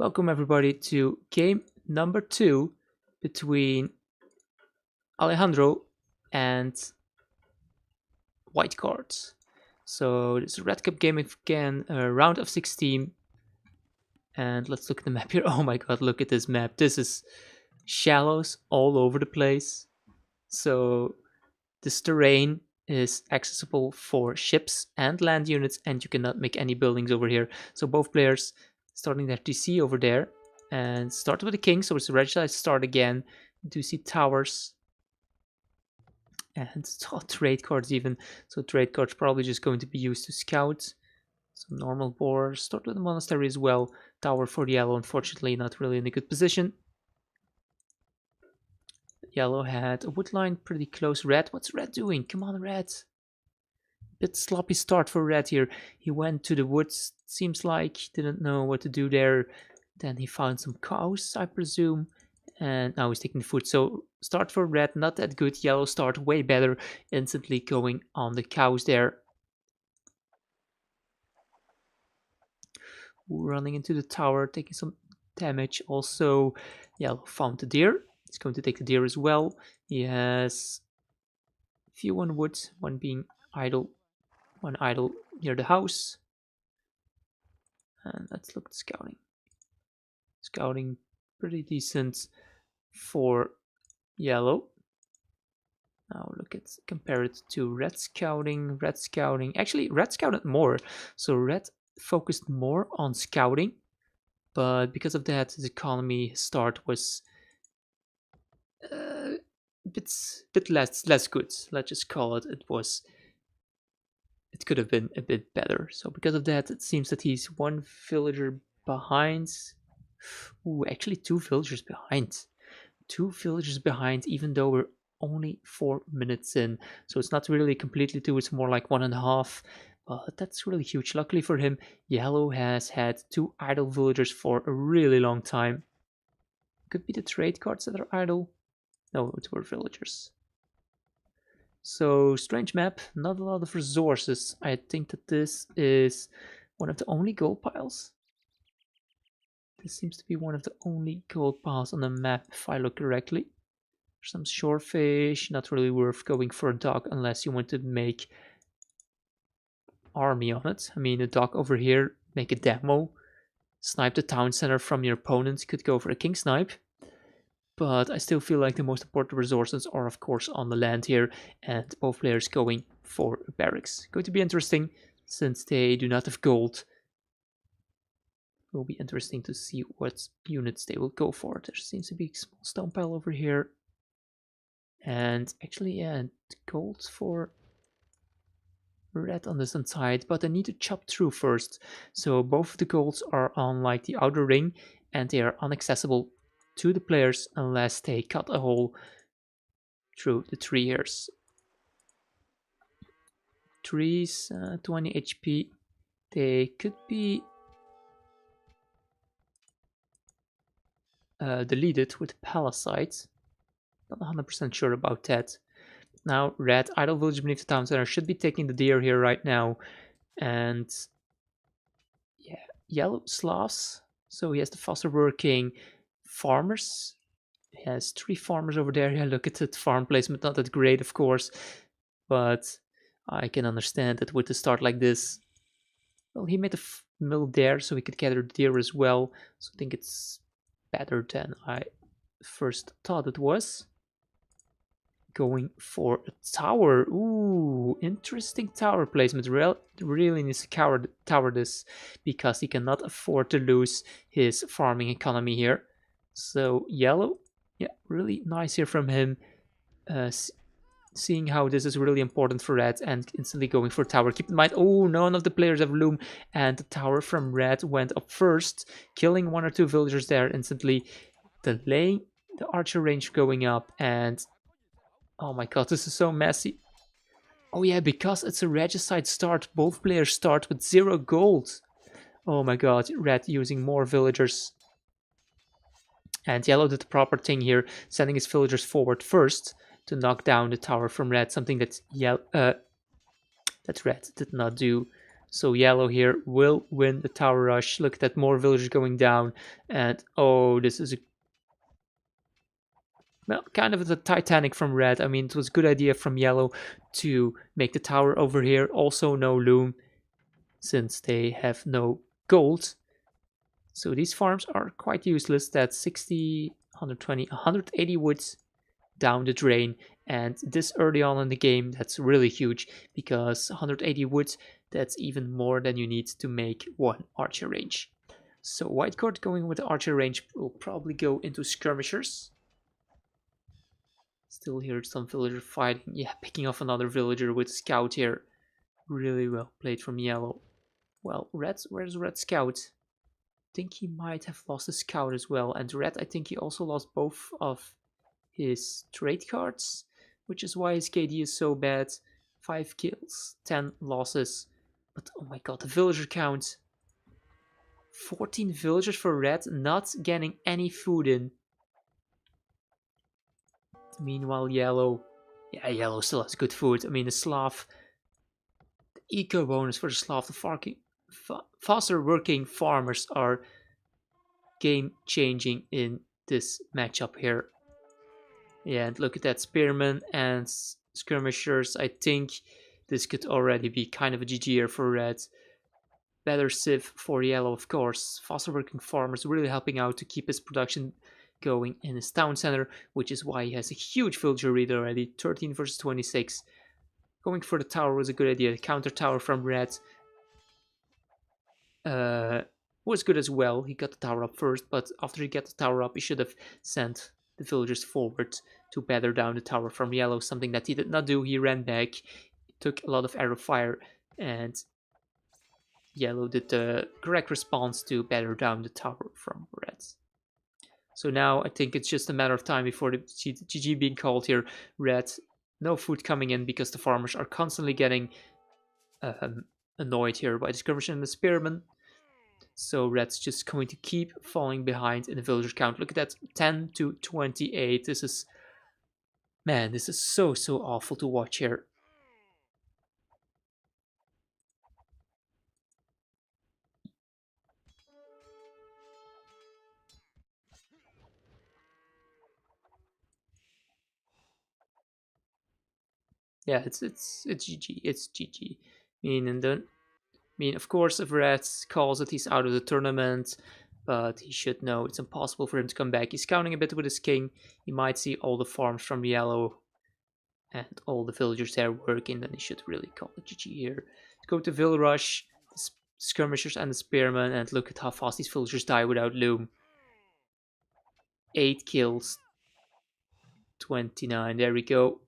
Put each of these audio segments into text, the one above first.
Welcome everybody to game number 2 between Alejandro and Whitecourt. So this is a Red Cup game again, round of 16. And let's look at the map here. Oh my god, look at this map. This is shallows all over the place. So this terrain is accessible for ships and land units, and you cannot make any buildings over here. So both players starting their TC over there and start with the king. So it's a red side start again. You do see towers and trade cards even. So trade cards probably just going to be used to scout. Some normal boar. Start with the monastery as well. Tower for the yellow, unfortunately not really in a good position. Yellow had a wood line pretty close. Red, what's red doing? Come on, red. Bit sloppy start for red here. He went to the woods. Seems like he didn't know what to do there. Then he found some cows, I presume. And now he's taking the food. So start for red, not that good. Yellow start way better. Instantly going on the cows there. Running into the tower, taking some damage. Also, yellow found the deer. He's going to take the deer as well. He has a few on wood, one being idle, one idle near the house. And let's look at scouting. Scouting pretty decent for yellow. Now look at compare it to red scouting. Red scouting, actually red scouted more. So red focused more on scouting, but because of that, his economy start was bit less good. Let's just call it. It could have been a bit better. So because of that, it seems that he's one villager behind. Ooh, actually 2 villagers behind. 2 villagers behind, even though we're only 4 minutes in. So it's not really completely 2, it's more like 1.5. But that's really huge. Luckily for him, yellow has had 2 idle villagers for a really long time. Could be the trade cards that are idle. No, it were villagers. So, strange map, not a lot of resources. I think that this is one of the only gold piles. This seems to be one of the only gold piles on the map, if I look correctly. Some shorefish, not really worth going for a dock unless you want to make army on it. I mean, a dock over here, make a demo, snipe the town center from your opponent, could go for a king snipe. But I still feel like the most important resources are of course on the land here, and both players going for barracks. Going to be interesting since they do not have gold. It will be interesting to see what units they will go for. There seems to be a small stone pile over here. And actually, yeah, gold for red on this side, but I need to chop through first. So both of the golds are on like the outer ring, and they are inaccessible to the players unless they cut a hole through the tree here. Trees, 20 HP. They could be deleted with palisade. Not 100% sure about that. Now, red, idle village beneath the town center, should be taking the deer here right now. And yeah, yellow Slavs. So he has the faster working farmers. He has 3 farmers over there. Yeah, look at that farm placement, not that great, of course, but I can understand that with a start like this. Well, he made a mill there, so he could gather deer as well. So I think it's better than I first thought it was. Going for a tower. Ooh, interesting tower placement. Really needs to tower this because he cannot afford to lose his farming economy here. So yellow, yeah, really nice here from him. Seeing how this is really important for red and instantly going for tower. Keep in mind, oh, none of the players have loom, and the tower from red went up first, killing 1 or 2 villagers there instantly, delaying the archer range going up, and oh my god, this is so messy. Oh yeah, because it's a regicide start, both players start with 0 gold. Oh my god, red using more villagers. And yellow did the proper thing here, sending his villagers forward first to knock down the tower from red, something that red did not do. So yellow here will win the tower rush. Look at that, more villagers going down. And oh, this is a, well, kind of the Titanic from red. I mean, it was a good idea from yellow to make the tower over here. Also no loom, since they have no gold. So these farms are quite useless. That's 60, 120, 180 woods down the drain. And this early on in the game, that's really huge, because 180 woods, that's even more than you need to make one archer range. So Whitecourt going with the archer range will probably go into skirmishers. Still hear some villager fighting. Yeah, picking off another villager with scout here. Really well played from yellow. Well, red, where's red scout? I think he might have lost a scout as well. And red, I think he also lost both of his trade cards, which is why his KD is so bad. 5 kills, 10 losses. But oh my god, the villager count. 14 villagers for red, not getting any food in. Meanwhile, yellow. Yeah, yellow still has good food. I mean, the Slav. The eco bonus for the Slav. The faster working farmers are game changing in this matchup here. Yeah, and look at that, spearmen and skirmishers. I think this could already be kind of a GG here for red. Better civ for yellow, of course. Faster working farmers really helping out to keep his production going in his town center, which is why he has a huge villager read already. 13 versus 26. Going for the tower was a good idea. The counter tower from red was good as well. He got the tower up first, but after he got the tower up, he should have sent the villagers forward to batter down the tower from yellow, something that he did not do. He ran back, took a lot of arrow fire, and yellow did the correct response to batter down the tower from red. So now I think it's just a matter of time before the GG being called here. Red, no food coming in because the farmers are constantly getting annoyed here by the skirmisher and the spearmen. So red's just going to keep falling behind in the villager count. Look at that, 10 to 28. This is, man, this is so awful to watch here. Yeah, it's GG. It's GG. I mean, of course, if Red calls that he's out of the tournament, but he should know it's impossible for him to come back. He's counting a bit with his king. He might see all the farms from yellow and all the villagers there working, then he should really call it GG here. Go to Vill Rush, the skirmishers and the spearmen, and look at how fast these villagers die without loom. 8 kills, 29. There we go.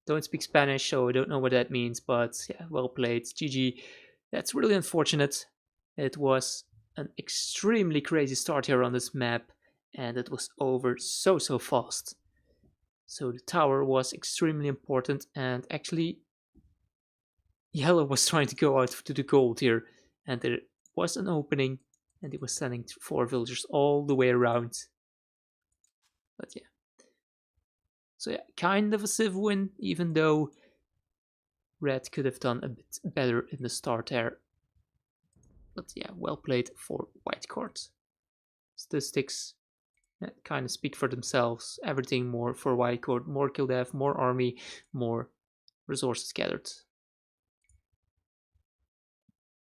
Don't speak Spanish, so I don't know what that means, but yeah, well played. GG. That's really unfortunate. It was an extremely crazy start here on this map, and it was over so fast. So the tower was extremely important, and actually yellow was trying to go out to the gold here, and there was an opening, and he was sending 4 villagers all the way around. But yeah. So yeah, kind of a civ win, even though red could have done a bit better in the start there. But yeah, well played for Whitecourt. Statistics kind of speak for themselves. Everything more for Whitecourt, more kill death, more army, more resources gathered.